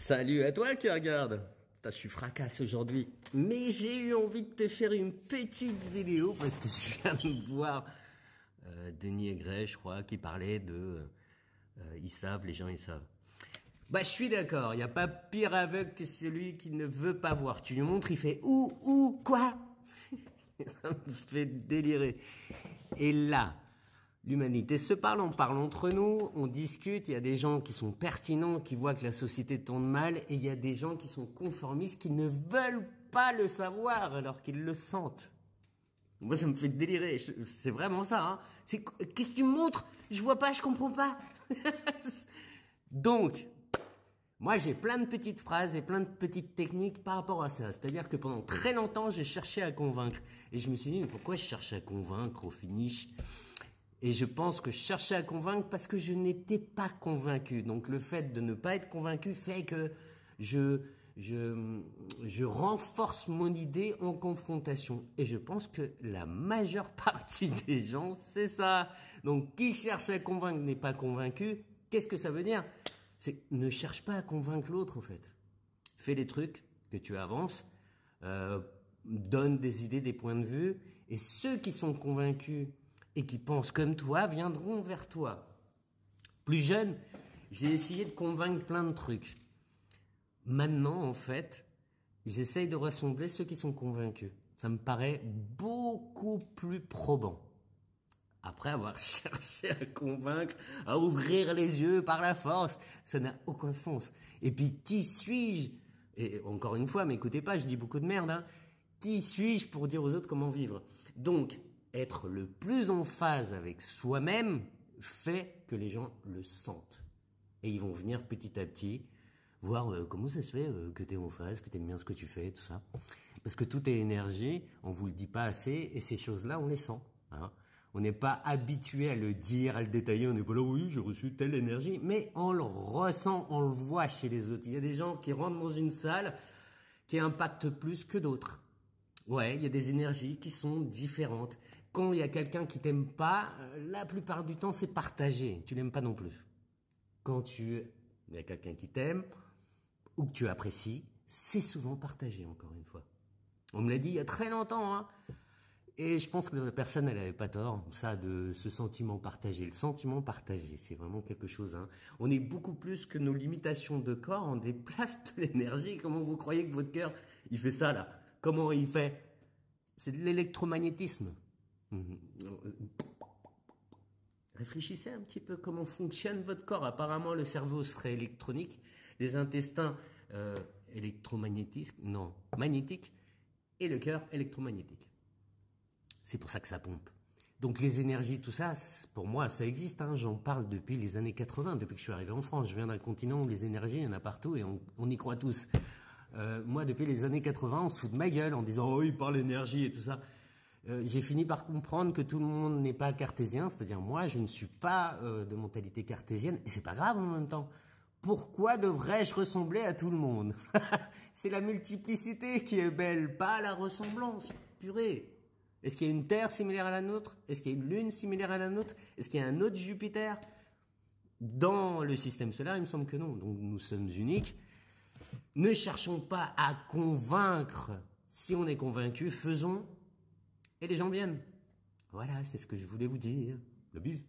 Salut à toi qui regarde. Putain, je suis fracasse aujourd'hui. Mais j'ai eu envie de te faire une petite vidéo parce que je viens de voir Denis Aigret, je crois, qui parlait de ils savent, les gens ils savent. Bah je suis d'accord, il n'y a pas pire aveugle que celui qui ne veut pas voir. Tu lui montres, il fait où, quoi? Ça me fait délirer. Et là, l'humanité se parle, on parle entre nous, on discute, il y a des gens qui sont pertinents, qui voient que la société tourne mal, et il y a des gens qui sont conformistes, qui ne veulent pas le savoir alors qu'ils le sentent. Moi, ça me fait délirer, c'est vraiment ça. Hein. Qu'est-ce que tu me montres? Je vois pas, je comprends pas. Donc, moi, j'ai plein de petites phrases et plein de petites techniques par rapport à ça. C'est-à-dire que pendant très longtemps, j'ai cherché à convaincre. Et je me suis dit, mais pourquoi je cherche à convaincre au finish? Et je pense que je cherchais à convaincre parce que je n'étais pas convaincu. Donc le fait de ne pas être convaincu fait que je renforce mon idée en confrontation. Et je pense que la majeure partie des gens, c'est ça. Donc qui cherche à convaincre n'est pas convaincu. Qu'est-ce que ça veut dire? C'est ne cherche pas à convaincre l'autre, au fait. Fais les trucs, que tu avances, donne des idées, des points de vue. Et ceux qui sont convaincus et qui pensent comme toi viendront vers toi. Plus jeune, j'ai essayé de convaincre plein de trucs. Maintenant, en fait, j'essaye de rassembler ceux qui sont convaincus. Ça me paraît beaucoup plus probant. Après avoir cherché à convaincre, à ouvrir les yeux par la force, ça n'a aucun sens. Et puis, qui suis-je? Et encore une fois, m'écoutez pas, je dis beaucoup de merde, hein. Qui suis-je pour dire aux autres comment vivre? Donc, être le plus en phase avec soi-même fait que les gens le sentent. Et ils vont venir petit à petit voir comment ça se fait que tu es en phase, que tu aimes bien ce que tu fais, tout ça. Parce que tout est énergie, on vous le dit pas assez, et ces choses-là, on les sent. Hein. On n'est pas habitué à le dire, à le détailler, on n'est pas là, oui, j'ai reçu telle énergie, mais on le ressent, on le voit chez les autres. Il y a des gens qui rentrent dans une salle qui impactent plus que d'autres. Ouais, il y a des énergies qui sont différentes. Quand il y a quelqu'un qui t'aime pas, la plupart du temps, c'est partagé. Tu l'aimes pas non plus. Quand il y a quelqu'un qui t'aime ou que tu apprécies, c'est souvent partagé, encore une fois. On me l'a dit il y a très longtemps, hein. Et je pense que la personne, elle avait pas tort, ça, de ce sentiment partagé. Le sentiment partagé, c'est vraiment quelque chose, hein. On est beaucoup plus que nos limitations de corps, on déplace de l'énergie. Comment vous croyez que votre cœur, il fait ça, là? Comment il fait? C'est de l'électromagnétisme. Réfléchissez un petit peu comment fonctionne votre corps. Apparemment, le cerveau serait électronique, les intestins électromagnétiques, non, magnétiques, et le cœur électromagnétique. C'est pour ça que ça pompe. Donc les énergies, tout ça, pour moi, ça existe. Hein. J'en parle depuis les années 80, depuis que je suis arrivé en France. Je viens d'un continent où les énergies, il y en a partout et on y croit tous. Moi, depuis les années 80, on se fout de ma gueule en disant « Oh, il parle énergie et tout ça ». J'ai fini par comprendre que tout le monde n'est pas cartésien, c'est-à-dire moi, je ne suis pas de mentalité cartésienne, et c'est pas grave en même temps. Pourquoi devrais-je ressembler à tout le monde? C'est la multiplicité qui est belle, pas la ressemblance. Purée. Est-ce qu'il y a une Terre similaire à la nôtre? Est-ce qu'il y a une Lune similaire à la nôtre? Est-ce qu'il y a un autre Jupiter? Dans le système solaire, il me semble que non. Donc nous sommes uniques. Ne cherchons pas à convaincre. Si on est convaincu, faisons et les gens viennent. Voilà, c'est ce que je voulais vous dire. Le bise.